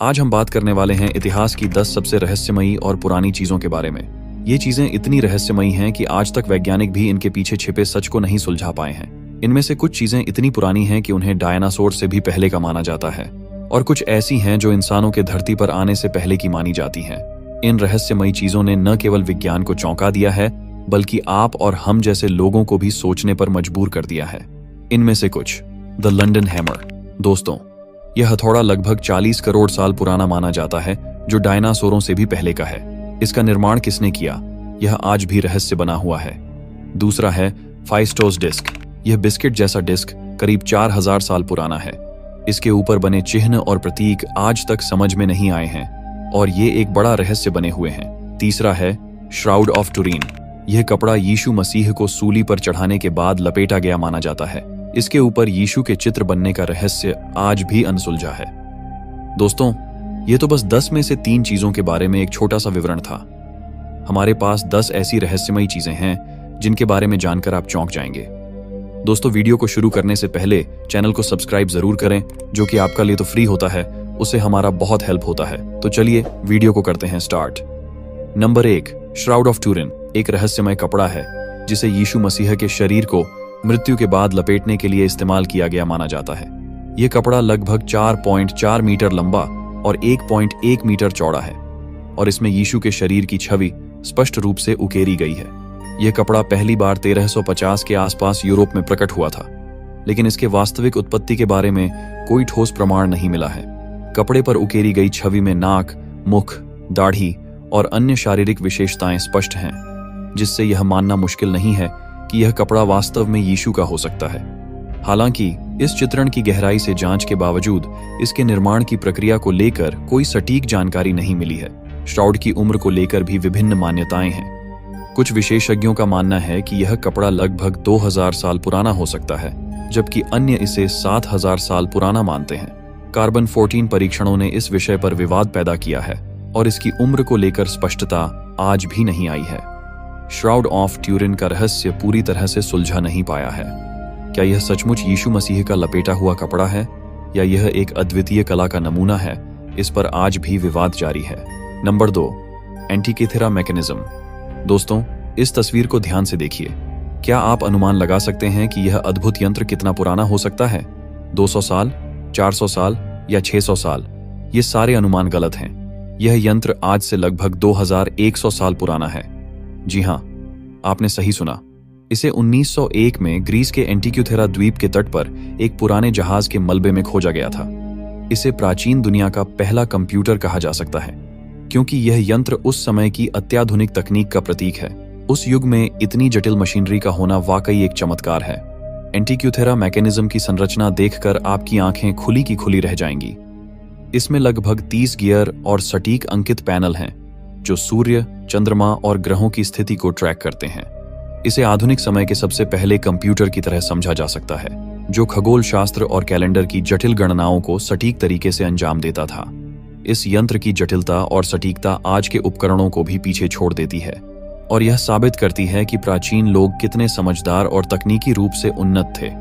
आज हम बात करने वाले हैं इतिहास की 10 सबसे रहस्यमयी और पुरानी चीजों के बारे में। ये चीजें इतनी रहस्यमयी हैं कि आज तक वैज्ञानिक भी इनके पीछे छिपे सच को नहीं सुलझा पाए हैं। इनमें से कुछ चीजें इतनी पुरानी हैं कि उन्हें डायनासोर से भी पहले का माना जाता है, और कुछ ऐसी हैं जो इंसानों के धरती पर आने से पहले की मानी जाती हैं। इन रहस्यमयी चीजों ने न केवल विज्ञान को चौंका दिया है, बल्कि आप और हम जैसे लोगों को भी सोचने पर मजबूर कर दिया है। इनमें से कुछ। The London hammer. दोस्तों, यह हथौड़ा लगभग 40 करोड़ साल पुराना माना जाता है, जो डायनासोरों से भी पहले का है। इसका निर्माण किसने किया, यह आज भी रहस्य बना हुआ है। दूसरा है फाइस्टोस डिस्क। यह बिस्किट जैसा डिस्क करीब 4000 साल पुराना है। इसके ऊपर बने चिन्ह और प्रतीक आज तक समझ में नहीं आए हैं, और ये एक बड़ा रहस्य बने हुए हैं। तीसरा है श्राउड ऑफ टुरीन। यह कपड़ा यीशु मसीह को सूली पर चढ़ाने के बाद लपेटा गया माना जाता है। इसके ऊपर यीशु के चित्र बनने का रहस्य आज भी अनसुलझा है। दोस्तों, ये तो बस 10 में से 3 चीजों के बारे में एक छोटा सा विवरण था। हमारे पास 10 ऐसी रहस्यमयी चीजें हैं जिनके बारे में जानकर आप चौंक जाएंगे। दोस्तों, वीडियो को शुरू करने से पहले चैनल को सब्सक्राइब जरूर करें, जो कि आपका लिए तो फ्री होता है, उससे हमारा बहुत हेल्प होता है। तो चलिए वीडियो को करते हैं स्टार्ट। नंबर 1, श्राउड ऑफ टुरीन एक रहस्यमय कपड़ा है जिसे यीशु मसीह के शरीर को मृत्यु के बाद लपेटने के लिए इस्तेमाल किया गया माना जाता है। यह कपड़ा लगभग 4.4 मीटर लंबा और 1.1 मीटर चौड़ा है, और इसमें यीशु के शरीर की छवि स्पष्ट रूप से उकेरी गई है। यह कपड़ा पहली बार 1350 के आसपास यूरोप में प्रकट हुआ था, लेकिन इसके वास्तविक उत्पत्ति के बारे में कोई ठोस प्रमाण नहीं मिला है। कपड़े पर उकेरी गई छवि में नाक, मुख, दाढ़ी और अन्य शारीरिक विशेषताएं स्पष्ट हैं, जिससे यह मानना मुश्किल नहीं है कि यह कपड़ा वास्तव में यीशु का हो सकता है। हालांकि इस चित्रण की गहराई से जांच के बावजूद इसके निर्माण की प्रक्रिया को लेकर कोई सटीक जानकारी नहीं मिली है। श्राउड की उम्र को लेकर भी विभिन्न मान्यताएं हैं। कुछ विशेषज्ञों का मानना है कि यह कपड़ा लगभग 2000 साल पुराना हो सकता है, जबकि अन्य इसे 7000 साल पुराना मानते हैं। कार्बन 14 परीक्षणों ने इस विषय पर विवाद पैदा किया है, और इसकी उम्र को लेकर स्पष्टता आज भी नहीं आई है। श्राउड ऑफ टुरीन का रहस्य पूरी तरह से सुलझा नहीं पाया है। क्या यह सचमुच यीशु मसीह का लपेटा हुआ कपड़ा है, या यह एक अद्वितीय कला का नमूना है? इस पर आज भी विवाद जारी है। Number 2, Antikythera mechanism. दोस्तों, इस तस्वीर को ध्यान से देखिए। क्या आप अनुमान लगा सकते हैं कि यह अद्भुत यंत्र कितना पुराना हो सकता है? 200 साल, 400 साल या 600 साल? ये सारे अनुमान गलत हैं। यह यंत्र आज से लगभग 2100 साल पुराना है। जी हाँ, आपने सही सुना। इसे 1901 में ग्रीस के एंटीक्यूथेरा द्वीप के तट पर एक पुराने जहाज के मलबे में खोजा गया था। इसे प्राचीन दुनिया का पहला कंप्यूटर कहा जा सकता है, क्योंकि यह यंत्र उस समय की अत्याधुनिक तकनीक का प्रतीक है। उस युग में इतनी जटिल मशीनरी का होना वाकई एक चमत्कार है। एंटीक्यूथेरा मैकेनिज्म की संरचना देखकर आपकी आंखें खुली की खुली रह जाएंगी। इसमें लगभग 30 गियर और सटीक अंकित पैनल हैं, जो सूर्य, चंद्रमा और ग्रहों की स्थिति को ट्रैक करते हैं। इसे आधुनिक समय के सबसे पहले कंप्यूटर की तरह समझा जा सकता है, जो खगोल शास्त्र और कैलेंडर की जटिल गणनाओं को सटीक तरीके से अंजाम देता था। इस यंत्र की जटिलता और सटीकता आज के उपकरणों को भी पीछे छोड़ देती है, और यह साबित करती है कि प्राचीन लोग कितने समझदार और तकनीकी रूप से उन्नत थे।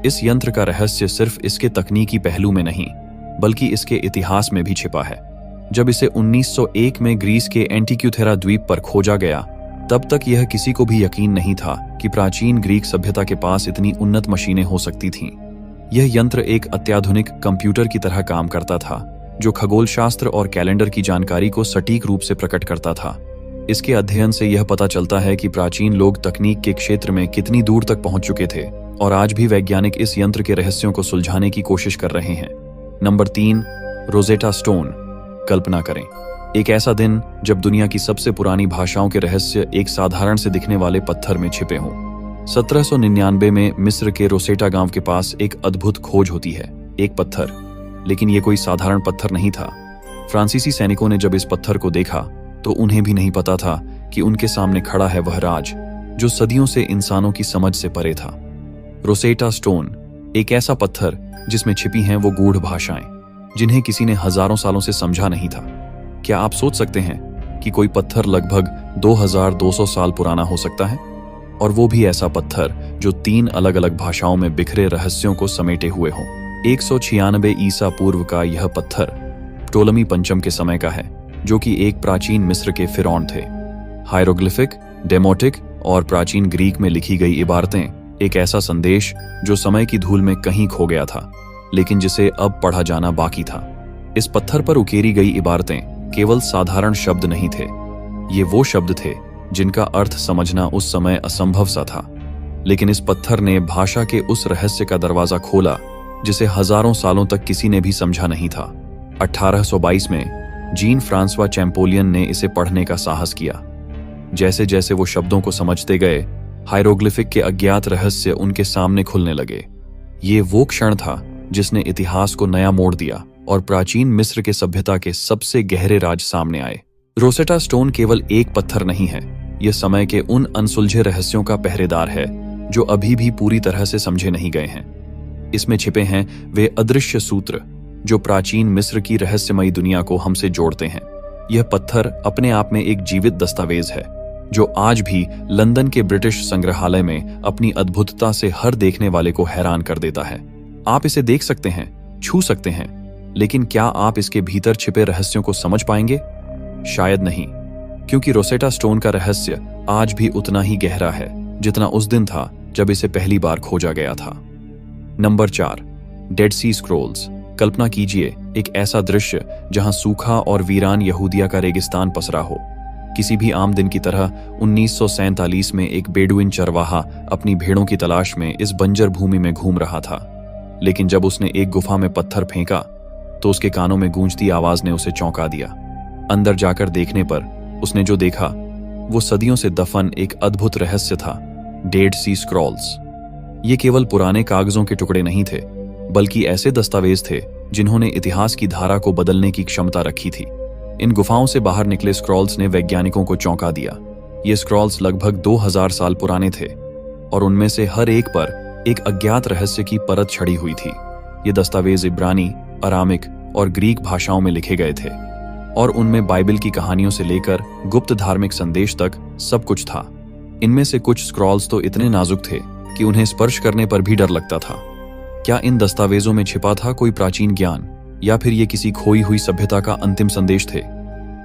इस यंत्र का रहस्य सिर्फ इसके तकनीकी पहलू में नहीं, बल्कि इसके इतिहास में भी छिपा है। जब इसे 1901 में ग्रीस के एंटीक्यूथेरा द्वीप पर खोजा गया, तब तक यह किसी को भी यकीन नहीं था कि प्राचीन ग्रीक सभ्यता के पास इतनी उन्नत मशीनें हो सकती थीं। यह यंत्र एक अत्याधुनिक कंप्यूटर की तरह काम करता था, जो खगोल शास्त्र और कैलेंडर की जानकारी को सटीक रूप से प्रकट करता था। इसके अध्ययन से यह पता चलता है कि प्राचीन लोग तकनीक के क्षेत्र में कितनी दूर तक पहुंच चुके थे, और आज भी वैज्ञानिक इस यंत्र के रहस्यों को सुलझाने की कोशिश कर रहे हैं। Number 3, Rosetta stone. कल्पना करें, एक ऐसा दिन जब दुनिया की सबसे पुरानी भाषाओं के रहस्य एक साधारण से दिखने वाले पत्थर में छिपे हों। 1799 में मिस्र के रोसेटा गांव के पास एक अद्भुत खोज होती है, एक पत्थर। लेकिन यह कोई साधारण पत्थर नहीं था। फ्रांसीसी सैनिकों ने जब इस पत्थर को देखा, तो उन्हें भी नहीं पता था कि उनके सामने खड़ा है वह राज, जो सदियों से इंसानों की समझ से परे था। रोसेटा स्टोन एक ऐसा पत्थर जिसमें छिपी हैं वो गूढ़ भाषाएं, जिन्हें किसी ने हजारों सालों से समझा नहीं था। क्या आप सोच सकते हैं कि कोई पत्थर लगभग 2200 साल पुराना हो सकता है? और वो भी ऐसा पत्थर जो 3 अलग अलग भाषाओं में बिखरे रहस्यों को समेटे हुए हो। 196 ईसा पूर्व का यह पत्थर टोलमी पंचम के समय का है, जो कि एक प्राचीन मिस्र के फिरौन थे। हायरोग्लिफिक, डेमोटिक और प्राचीन ग्रीक में लिखी गई इबारतें एक ऐसा संदेश जो समय की धूल में कहीं खो गया था, लेकिन जिसे अब पढ़ा जाना बाकी था। इस पत्थर पर उकेरी गई इबारतें केवल साधारण शब्द नहीं थे, ये वो शब्द थे जिनका अर्थ समझना उस समय असंभव सा था। लेकिन इस पत्थर ने भाषा के उस रहस्य का दरवाजा खोला जिसे हजारों सालों तक किसी ने भी समझा नहीं था। 1822 में जीन फ्रांसवा चैंपोलियन ने इसे पढ़ने का साहस किया। जैसे जैसे वो शब्दों को समझते गए, हायरोग्लिफिक के अज्ञात रहस्य उनके सामने खुलने लगे। ये वो क्षण था जिसने इतिहास को नया मोड़ दिया और प्राचीन मिस्र के सभ्यता के सबसे गहरे राज सामने आए। रोसेटा स्टोन केवल एक पत्थर नहीं है, यह समय के उन अनसुलझे रहस्यों का पहरेदार है जो अभी भी पूरी तरह से समझे नहीं गए हैं। इसमें छिपे हैं वे अदृश्य सूत्र जो प्राचीन मिस्र की रहस्यमयी दुनिया को हमसे जोड़ते हैं। यह पत्थर अपने आप में एक जीवित दस्तावेज है जो आज भी लंदन के ब्रिटिश संग्रहालय में अपनी अद्भुतता से हर देखने वाले को हैरान कर देता है। आप इसे देख सकते हैं, छू सकते हैं, लेकिन क्या आप इसके भीतर छिपे रहस्यों को समझ पाएंगे? शायद नहीं, क्योंकि रोसेटा स्टोन का रहस्य आज भी उतना ही गहरा है जितना उस दिन था जब इसे पहली बार खोजा गया था। नंबर 4, डेड सी स्क्रोल्स। कल्पना कीजिए एक ऐसा दृश्य जहां सूखा और वीरान यहूदिया का रेगिस्तान पसरा हो। किसी भी आम दिन की तरह 1947 में एक बेडुइन चरवाहा अपनी भेड़ों की तलाश में इस बंजर भूमि में घूम रहा था। लेकिन जब उसने एक गुफा में पत्थर फेंका तो उसके कानों में गूंजती आवाज ने उसे चौंका दिया। अंदर जाकर देखने पर उसने जो देखा वो सदियों से दफन एक अद्भुत रहस्य था, डेड सी स्क्रॉल्स। ये केवल पुराने कागजों के टुकड़े नहीं थे, बल्कि ऐसे दस्तावेज थे जिन्होंने इतिहास की धारा को बदलने की क्षमता रखी थी। इन गुफाओं से बाहर निकले स्क्रॉल्स ने वैज्ञानिकों को चौंका दिया। ये स्क्रॉल्स लगभग 2000 साल पुराने थे और उनमें से हर एक पर एक अज्ञात रहस्य की परत छड़ी हुई थी। ये दस्तावेज इब्रानी, अरामिक और ग्रीक भाषाओं में लिखे गए थे और उनमें बाइबल की कहानियों से लेकर गुप्त धार्मिक संदेश तक सब कुछ था। इनमें से कुछ स्क्रॉल्स तो इतने नाजुक थे कि उन्हें स्पर्श करने पर भी डर लगता था। क्या इन दस्तावेजों में छिपा था कोई प्राचीन ज्ञान, या फिर ये किसी खोई हुई सभ्यता का अंतिम संदेश थे?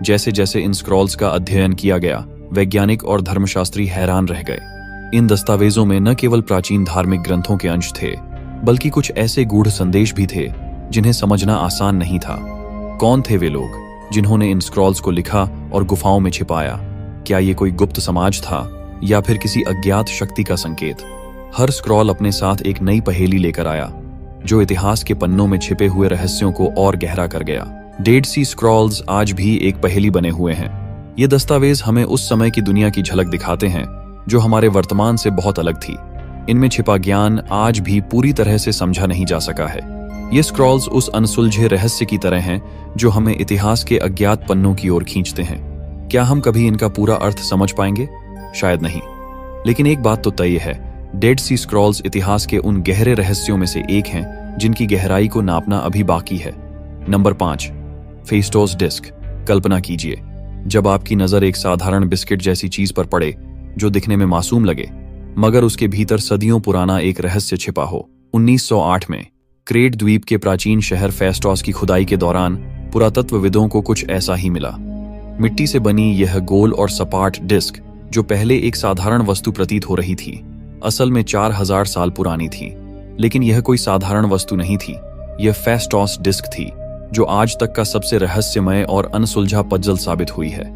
जैसे जैसे इन स्क्रॉल्स का अध्ययन किया गया, वैज्ञानिक और धर्मशास्त्री हैरान रह गए। इन दस्तावेजों में न केवल प्राचीन धार्मिक ग्रंथों के अंश थे, बल्कि कुछ ऐसे गूढ़ संदेश भी थे जिन्हें समझना आसान नहीं था। कौन थे वे लोग जिन्होंने इन स्क्रॉल्स को लिखा और गुफाओं में छिपाया? क्या ये कोई गुप्त समाज था या फिर किसी अज्ञात शक्ति का संकेत? हर स्क्रॉल अपने साथ एक नई पहेली लेकर आया जो इतिहास के पन्नों में छिपे हुए रहस्यों को और गहरा कर गया। डेड सी स्क्रॉल्स आज भी एक पहेली बने हुए हैं। ये दस्तावेज हमें उस समय की दुनिया की झलक दिखाते हैं जो हमारे वर्तमान से बहुत अलग थी। इनमें छिपा ज्ञान आज भी पूरी तरह से समझा नहीं जा सका है। ये स्क्रॉल्स उस अनसुलझे रहस्य की तरह हैं जो हमें इतिहास के अज्ञात पन्नों की ओर खींचते हैं। क्या हम कभी इनका पूरा अर्थ समझ पाएंगे? शायद नहीं, लेकिन एक बात तो तय है, डेड सी स्क्रॉल्स इतिहास के उन गहरे रहस्यों में से एक हैं जिनकी गहराई को नापना अभी बाकी है। Number 5, फेस्टोस disc. कल्पना कीजिए जब आपकी नजर एक साधारण बिस्किट जैसी चीज पर पड़े जो दिखने में मासूम लगे, मगर उसके भीतर सदियों पुराना एक रहस्य छिपा हो। 1908 में क्रेट द्वीप के प्राचीन शहर फेस्टोस की खुदाई के दौरान पुरातत्वविदों को कुछ ऐसा ही मिला। मिट्टी से बनी यह गोल और सपाट डिस्क, जो पहले एक साधारण वस्तु प्रतीत हो रही थी, असल में 4000 साल पुरानी थी। लेकिन यह कोई साधारण वस्तु नहीं थी, यह फेस्टोस डिस्क थी जो आज तक का सबसे रहस्यमय और अनसुलझा पजल साबित हुई है।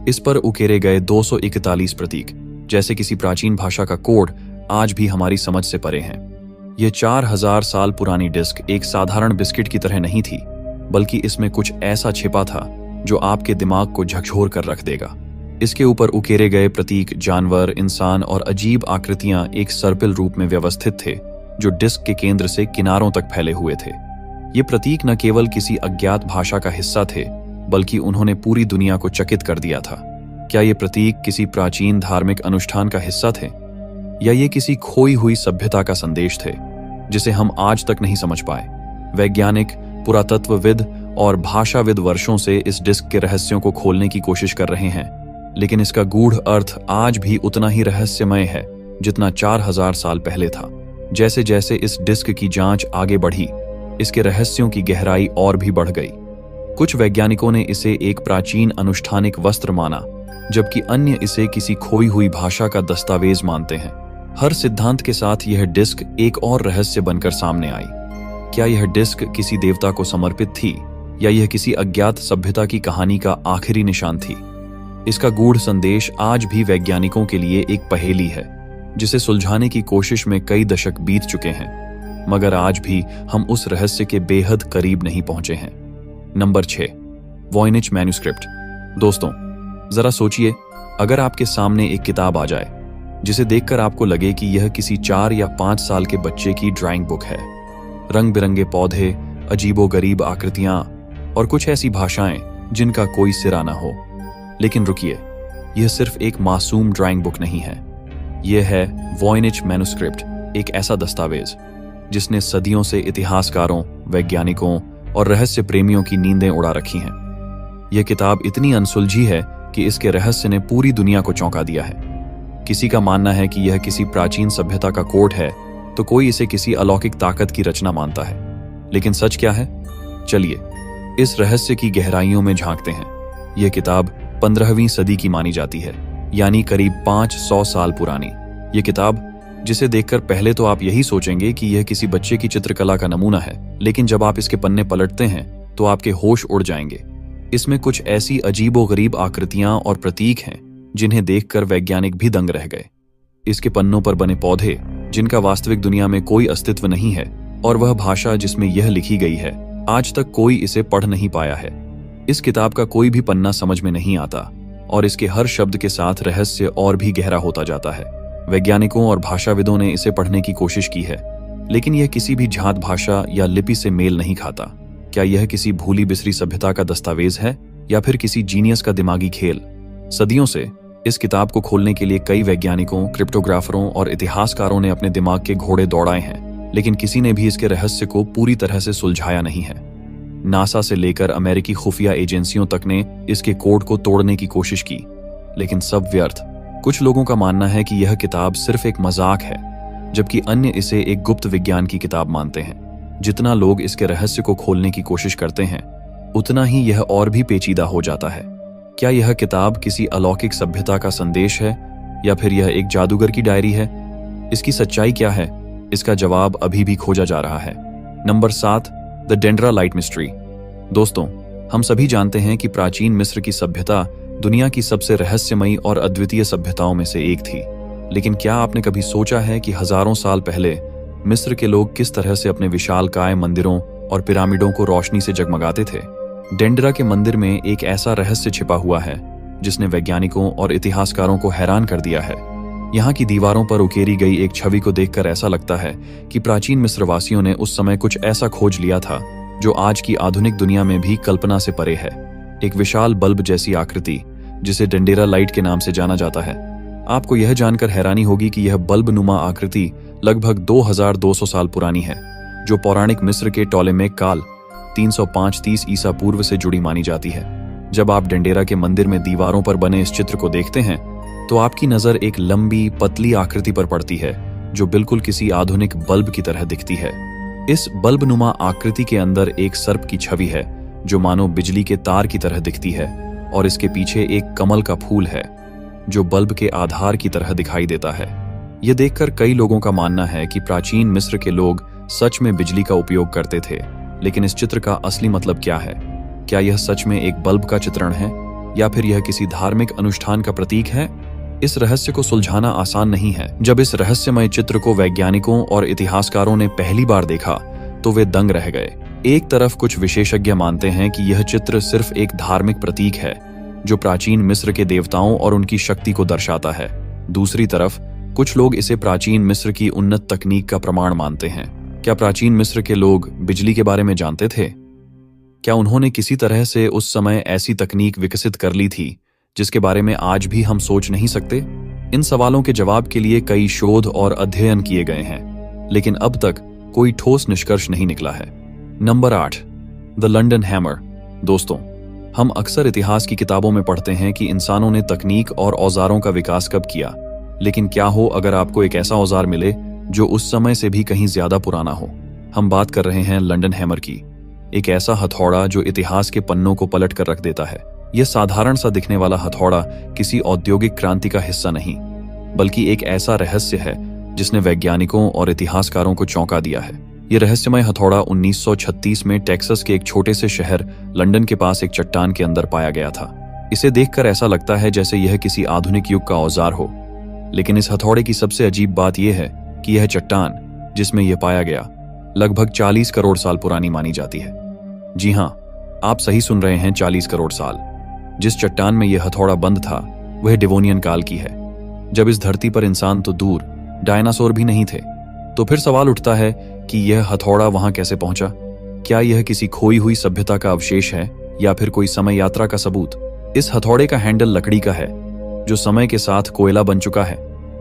इस पर उकेरे गए 241 प्रतीक, जैसे किसी प्राचीन भाषा का कोड, आज भी हमारी समझ से परे हैं। यह 4000 साल पुरानी डिस्क एक साधारण बिस्किट की तरह नहीं थी, बल्कि इसमें कुछ ऐसा छिपा था जो आपके दिमाग को झकझोर कर रख देगा। इसके ऊपर उकेरे गए प्रतीक जानवर, इंसान और अजीब आकृतियां एक सर्पिल रूप में व्यवस्थित थे जो डिस्क के केंद्र से किनारों तक फैले हुए थे। ये प्रतीक न केवल किसी अज्ञात भाषा का हिस्सा थे, बल्कि उन्होंने पूरी दुनिया को चकित कर दिया था। क्या ये प्रतीक किसी प्राचीन धार्मिक अनुष्ठान का हिस्सा थे, या ये किसी खोई हुई सभ्यता का संदेश थे जिसे हम आज तक नहीं समझ पाए? वैज्ञानिक, पुरातत्वविद और भाषाविद वर्षों से इस डिस्क के रहस्यों को खोलने की कोशिश कर रहे हैं, लेकिन इसका गूढ़ अर्थ आज भी उतना ही रहस्यमय है जितना 4000 साल पहले था। जैसे जैसे इस डिस्क की जांच आगे बढ़ी, इसके रहस्यों की गहराई और भी बढ़ गई। कुछ वैज्ञानिकों ने इसे एक प्राचीन अनुष्ठानिक वस्त्र माना, जबकि अन्य इसे किसी खोई हुई भाषा का दस्तावेज मानते हैं। हर सिद्धांत के साथ यह डिस्क एक और रहस्य बनकर सामने आई। क्या यह डिस्क किसी देवता को समर्पित थी, या यह किसी अज्ञात सभ्यता की कहानी का आखिरी निशान थी? इसका गूढ़ संदेश आज भी वैज्ञानिकों के लिए एक पहेली है, जिसे सुलझाने की कोशिश में कई दशक बीत चुके हैं, मगर आज भी हम उस रहस्य के बेहद करीब नहीं पहुंचे हैं। Number 6, Voynich manuscript. दोस्तों, जरा सोचिए, अगर आपके सामने एक किताब आ जाए जिसे देखकर आपको लगे कि यह किसी 4 या 5 साल के बच्चे की ड्राइंग बुक है। रंग बिरंगे पौधे, अजीबोगरीब आकृतियां और कुछ ऐसी भाषाएं जिनका कोई सिरा ना हो। लेकिन रुकिए, यह सिर्फ एक मासूम ड्राइंग बुक नहीं है। यह है वॉयनिच मैन्युस्क्रिप्ट, एक ऐसा दस्तावेज जिसने सदियों से इतिहासकारों, वैज्ञानिकों और रहस्य प्रेमियों की नींदें उड़ा रखी हैं। यह किताब इतनी अनसुलझी है कि इसके रहस्य ने पूरी दुनिया को चौंका दिया है। किसी का मानना है कि यह किसी प्राचीन सभ्यता का कोड है, तो कोई इसे किसी अलौकिक ताकत की रचना मानता है। लेकिन सच क्या है? चलिए इस रहस्य की गहराइयों में झांकते हैं। यह किताब 15वीं सदी की मानी जाती है, यानी करीब 500 साल पुरानी। यह किताब, जिसे देखकर पहले तो आप यही सोचेंगे कि यह किसी बच्चे की चित्रकला का नमूना है, लेकिन जब आप इसके पन्ने पलटते हैं तो आपके होश उड़ जाएंगे। इसमें कुछ ऐसी अजीबोगरीब आकृतियां और प्रतीक हैं जिन्हें देखकर वैज्ञानिक भी दंग रह गए। इसके पन्नों पर बने पौधे जिनका वास्तविक दुनिया में कोई अस्तित्व नहीं है, और वह भाषा जिसमें यह लिखी गई है, आज तक कोई इसे पढ़ नहीं पाया है। इस किताब का कोई भी पन्ना समझ में नहीं आता, और इसके हर शब्द के साथ रहस्य और भी गहरा होता जाता है। वैज्ञानिकों और भाषाविदों ने इसे पढ़ने की कोशिश की है, लेकिन यह किसी भी जात भाषा या लिपि से मेल नहीं खाता। क्या यह किसी भूली बिसरी सभ्यता का दस्तावेज है, या फिर किसी जीनियस का दिमागी खेल? सदियों से इस किताब को खोलने के लिए कई वैज्ञानिकों, क्रिप्टोग्राफरों और इतिहासकारों ने अपने दिमाग के घोड़े दौड़ाए हैं, लेकिन किसी ने भी इसके रहस्य को पूरी तरह से सुलझाया नहीं है। नासा से लेकर अमेरिकी खुफिया एजेंसियों तक ने इसके कोड को तोड़ने की कोशिश की, लेकिन सब व्यर्थ। कुछ लोगों का मानना है कि यह किताब सिर्फ एक मजाक है, जबकि अन्य इसे एक गुप्त विज्ञान की किताब मानते हैं। जितना लोग इसके रहस्य को खोलने की कोशिश करते हैं, उतना ही यह और भी पेचीदा हो जाता है। क्या यह किताब किसी अलौकिक सभ्यता का संदेश है, या फिर यह एक जादूगर की डायरी है? इसकी सच्चाई क्या है? इसका जवाब अभी भी खोजा जा रहा है। Number 7, the Dendera light mystery. दोस्तों, हम सभी जानते हैं कि प्राचीन मिस्र की सभ्यता दुनिया की सबसे रहस्यमयी और अद्वितीय सभ्यताओं में से एक थी। लेकिन क्या आपने कभी सोचा है कि हजारों साल पहले मिस्र के लोग किस तरह से अपने विशालकाय मंदिरों और पिरामिडों को रोशनी से जगमगाते थे? डेंड्रा के मंदिर में एक ऐसा रहस्य छिपा हुआ है जिसने वैज्ञानिकों और इतिहासकारों को हैरान कर दिया है। यहाँ की दीवारों पर उकेरी गई एक छवि को देखकर ऐसा लगता है कि प्राचीन मिस्रवासियों ने उस समय कुछ ऐसा खोज लिया था जो आज की आधुनिक दुनिया में भी कल्पना से परे है। एक विशाल बल्ब जैसी आकृति, जिसे डेंडेरा लाइट के नाम से जाना जाता है। आपको यह जानकर हैरानी होगी कि यह बल्ब नुमा आकृति लगभग 2200 साल पुरानी है, जो पौराणिक मिस्र के टॉलेमेक काल 305-30 ईसा पूर्व से जुड़ी मानी जाती है। जब आप डेंडेरा के मंदिर में दीवारों पर बने इस चित्र को देखते हैं, तो आपकी नजर एक लंबी पतली आकृति पर पड़ती है, जो बिल्कुल किसी आधुनिक बल्ब की तरह दिखती है। इस बल्ब नुमा आकृति के अंदर एक सर्प की छवि है, जो मानो बिजली के तार की तरह दिखती है, और इसके पीछे एक कमल का फूल है, जो बल्ब के आधार की तरह दिखाई देता है। यह देखकर कई लोगों का मानना है कि प्राचीन मिस्र के लोग सच में बिजली का उपयोग करते थे। लेकिन इस चित्र का असली मतलब क्या है? क्या यह सच में एक बल्ब का चित्रण है, या फिर यह किसी धार्मिक अनुष्ठान का प्रतीक है? इस रहस्य को सुलझाना आसान नहीं है। जब इस रहस्यमय चित्र को वैज्ञानिकों और इतिहासकारों ने पहली बार देखा, तो वे दंग रह गए। एक तरफ कुछ विशेषज्ञ मानते हैं कि यह चित्र सिर्फ एक धार्मिक प्रतीक है, जो प्राचीन मिस्र के देवताओं और उनकी शक्ति को दर्शाता है। दूसरी तरफ कुछ लोग इसे प्राचीन मिस्र की उन्नत तकनीक का प्रमाण मानते हैं। क्या प्राचीन मिस्र के लोग बिजली के बारे में जानते थे? क्या उन्होंने किसी तरह से उस समय ऐसी तकनीक विकसित कर ली थी जिसके बारे में आज भी हम सोच नहीं सकते? इन सवालों के जवाब के लिए कई शोध और अध्ययन किए गए हैं, लेकिन अब तक कोई ठोस निष्कर्ष नहीं निकला है। Number 8, the London hammer. दोस्तों, हम अक्सर इतिहास की किताबों में पढ़ते हैं कि इंसानों ने तकनीक और औजारों का विकास कब किया, लेकिन क्या हो अगर आपको एक ऐसा औजार मिले जो उस समय से भी कहीं ज्यादा पुराना हो? हम बात कर रहे हैं लंदन हैमर की, एक ऐसा हथौड़ा जो इतिहास के पन्नों को पलट कर रख देता है। यह साधारण सा दिखने वाला हथौड़ा किसी औद्योगिक क्रांति का हिस्सा नहीं, बल्कि एक ऐसा रहस्य है जिसने वैज्ञानिकों और इतिहासकारों को चौंका दिया है। यह रहस्यमय हथौड़ा 1936 में टेक्सास के एक छोटे से शहर लंदन के पास एक चट्टान के अंदर पाया गया था। इसे देखकर ऐसा लगता है जैसे यह किसी आधुनिक युग का औजार हो, लेकिन इस हथौड़े की सबसे अजीब बात यह है कि यह चट्टान जिसमें यह पाया गया लगभग 40 करोड़ साल पुरानी मानी जाती है। जी हां, आप सही सुन रहे हैं, 40 करोड़ साल। जिस चट्टान में यह हथौड़ा बंद था वह डिवोनियन काल की है, जब इस धरती पर इंसान तो दूर, डायनासोर भी नहीं थे। तो फिर सवाल उठता है कि यह हथौड़ा वहां कैसे पहुंचा? क्या यह किसी खोई हुई सभ्यता का अवशेष है या फिर कोई समय यात्रा का सबूत? इस हथौड़े का हैंडल लकड़ी का है जो समय के साथ कोयला बन चुका है,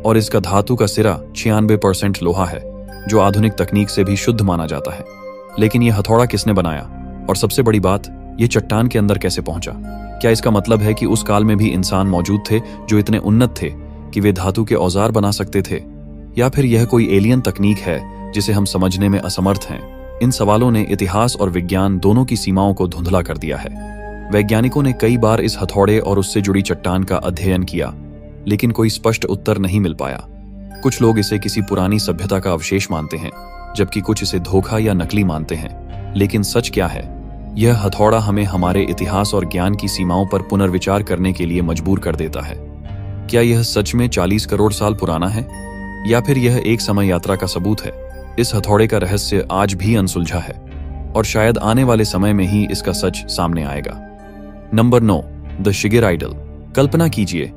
और इसका धातु का सिरा 96% लोहा है, जो आधुनिक तकनीक से भी शुद्ध माना जाता है। लेकिन यह हथौड़ा किसने बनाया? और सबसे बड़ी बात, यह चट्टान के अंदर कैसे पहुंचा? क्या इसका मतलब है कि उस काल में भी इंसान मौजूद थे जो इतने उन्नत थे कि वे धातु के औजार बना सकते थे? या फिर यह कोई एलियन तकनीक है जिसे हम समझने में असमर्थ हैं? इन सवालों ने इतिहास और विज्ञान दोनों की सीमाओं को धुंधला कर दिया है। वैज्ञानिकों ने कई बार इस हथौड़े और उससे जुड़ी चट्टान का अध्ययन किया, लेकिन कोई स्पष्ट उत्तर नहीं मिल पाया। कुछ लोग इसे किसी पुरानी सभ्यता का अवशेष मानते हैं, जबकि कुछ इसे धोखा या नकली मानते हैं। लेकिन सच क्या है? यह हथौड़ा हमें हमारे इतिहास और ज्ञान की सीमाओं पर पुनर्विचार करने के लिए मजबूर कर देता है। क्या यह सच में 40 करोड़ साल पुराना है, या फिर यह एक समय यात्रा का सबूत है? इस हथौड़े का रहस्य आज भी अनसुलझा है, और शायद आने वाले समय में ही इसका सच सामने आएगा। Number 9, the Shigir idol. कल्पना कीजिए,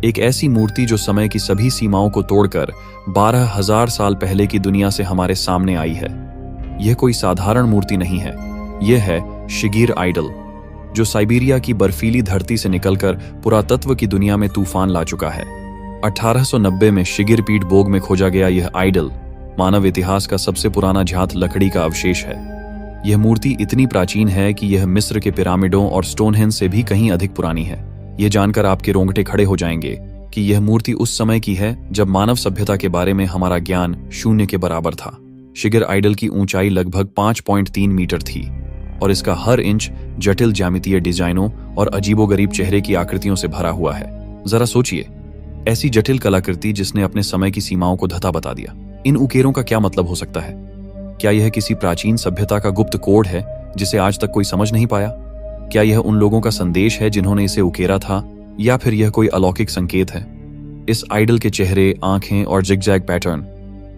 एक ऐसी मूर्ति जो समय की सभी सीमाओं को तोड़कर 12,000 साल पहले की दुनिया से हमारे सामने आई है। यह कोई साधारण मूर्ति नहीं है, यह है शिगिर आइडल, जो साइबेरिया की बर्फीली धरती से निकलकर पुरातत्व की दुनिया में तूफान ला चुका है। 1890 में शिगिर पीठ बोग में खोजा गया यह आइडल मानव इतिहास का सबसे पुराना झात लकड़ी का अवशेष है। यह मूर्ति इतनी प्राचीन है कि यह मिस्र के पिरामिडों और स्टोनहेंज से भी कहीं अधिक पुरानी है। यह जानकर आपके रोंगटे खड़े हो जाएंगे कि यह मूर्ति उस समय की है जब मानव सभ्यता के बारे में हमारा ज्ञान शून्य के बराबर था। शिगिर आइडल की ऊंचाई लगभग 5.3 मीटर थी, और इसका हर इंच जटिल ज्यामितीय डिजाइनों और अजीबोगरीब चेहरे की आकृतियों से भरा हुआ है। जरा सोचिए, ऐसी जटिल कलाकृति जिसने अपने समय की सीमाओं को धता बता दिया। इन उकेरों का क्या मतलब हो सकता है? क्या यह किसी प्राचीन सभ्यता का गुप्त कोड है जिसे आज तक कोई समझ नहीं पाया? क्या यह उन लोगों का संदेश है जिन्होंने इसे उकेरा था, या फिर यह कोई अलौकिक संकेत है? इस आइडल के चेहरे, आंखें और जिगजैग पैटर्न,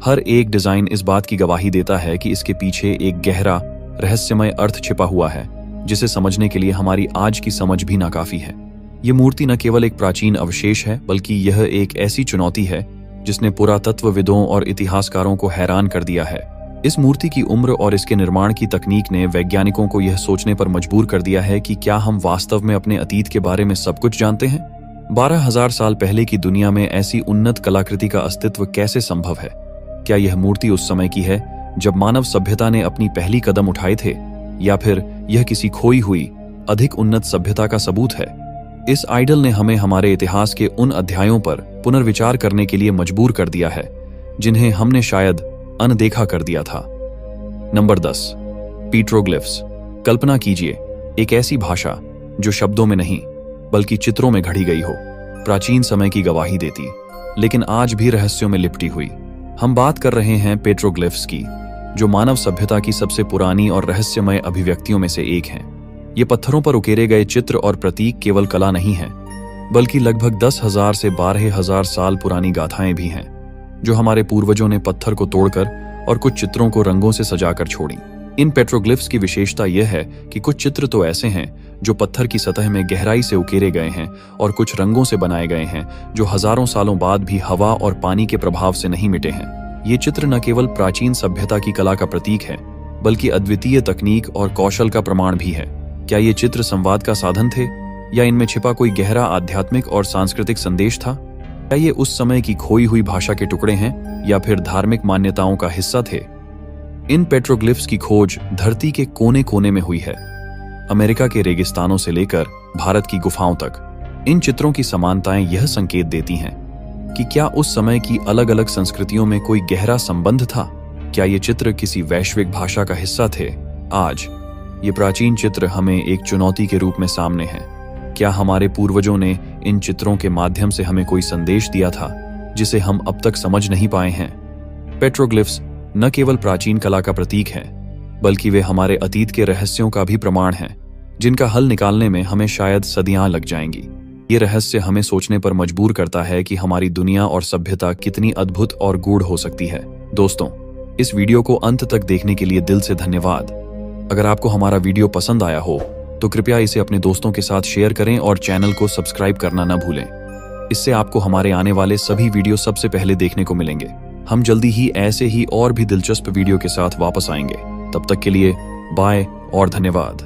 हर एक डिजाइन इस बात की गवाही देता है कि इसके पीछे एक गहरा रहस्यमय अर्थ छिपा हुआ है, जिसे समझने के लिए हमारी आज की समझ भी नाकाफी है। यह मूर्ति न केवल एक प्राचीन अवशेष है, बल्कि यह एक ऐसी चुनौती है जिसने पुरातत्वविदों और इतिहासकारों को हैरान कर दिया है। इस मूर्ति की उम्र और इसके निर्माण की तकनीक ने वैज्ञानिकों को यह सोचने पर मजबूर कर दिया है कि क्या हम वास्तव में अपने अतीत के बारे में सब कुछ जानते हैं? 12,000 साल पहले की दुनिया में ऐसी उन्नत कलाकृति का अस्तित्व कैसे संभव है? क्या यह मूर्ति उस समय की है जब मानव सभ्यता ने अपनी पहली कदम उठाए थे, या फिर यह किसी खोई हुई अधिक उन्नत सभ्यता का सबूत है? इस आइडल ने हमें हमारे इतिहास के उन अध्यायों पर पुनर्विचार करने के लिए मजबूर कर दिया है जिन्हें हमने शायद अनदेखा कर दिया था। Number 10, petroglyphs. कल्पना कीजिए, एक ऐसी भाषा जो शब्दों में नहीं बल्कि चित्रों में घड़ी गई हो, प्राचीन समय की गवाही देती, लेकिन आज भी रहस्यों में लिपटी हुई। हम बात कर रहे हैं पेट्रोग्लिफ्स की, जो मानव सभ्यता की सबसे पुरानी और रहस्यमय अभिव्यक्तियों में से एक हैं। ये पत्थरों पर उकेरे गए चित्र और प्रतीक केवल कला नहीं हैं, बल्कि लगभग 10,000 से 12,000 साल पुरानी गाथाएं भी हैं, जो हमारे पूर्वजों ने पत्थर को तोड़कर और कुछ चित्रों को रंगों से सजाकर छोड़ी। इन पेट्रोग्लिफ्स की विशेषता यह है कि कुछ चित्र तो ऐसे हैं जो पत्थर की सतह में गहराई से उकेरे गए हैं, और कुछ रंगों से बनाए गए हैं जो हजारों सालों बाद भी हवा और पानी के प्रभाव से नहीं मिटे हैं। ये चित्र न केवल प्राचीन सभ्यता की कला का प्रतीक है, बल्कि अद्वितीय तकनीक और कौशल का प्रमाण भी है। क्या ये चित्र संवाद का साधन थे, या इनमें छिपा कोई गहरा आध्यात्मिक और सांस्कृतिक संदेश था? क्या ये उस समय की खोई हुई भाषा के टुकड़े हैं, या फिर धार्मिक मान्यताओं का हिस्सा थे? इन पेट्रोग्लिफ्स की खोज धरती के कोने कोने में हुई है, अमेरिका के रेगिस्तानों से लेकर भारत की गुफाओं तक। इन चित्रों की समानताएं यह संकेत देती हैं कि क्या उस समय की अलग अलग संस्कृतियों में कोई गहरा संबंध था? क्या ये चित्र किसी वैश्विक भाषा का हिस्सा थे? आज ये प्राचीन चित्र हमें एक चुनौती के रूप में सामने हैं। क्या हमारे पूर्वजों ने इन चित्रों के माध्यम से हमें कोई संदेश दिया था जिसे हम अब तक समझ नहीं पाए हैं? पेट्रोग्लिफ्स न केवल प्राचीन कला का प्रतीक हैं, बल्कि वे हमारे अतीत के रहस्यों का भी प्रमाण हैं, जिनका हल निकालने में हमें शायद सदियां लग जाएंगी। ये रहस्य हमें सोचने पर मजबूर करता है कि हमारी दुनिया और सभ्यता कितनी अद्भुत और गूढ़ हो सकती है। दोस्तों, इस वीडियो को अंत तक देखने के लिए दिल से धन्यवाद। अगर आपको हमारा वीडियो पसंद आया हो तो कृपया इसे अपने दोस्तों के साथ शेयर करें और चैनल को सब्सक्राइब करना न भूलें। इससे आपको हमारे आने वाले सभी वीडियो सबसे पहले देखने को मिलेंगे। हम जल्दी ही ऐसे ही और भी दिलचस्प वीडियो के साथ वापस आएंगे। तब तक के लिए बाय और धन्यवाद।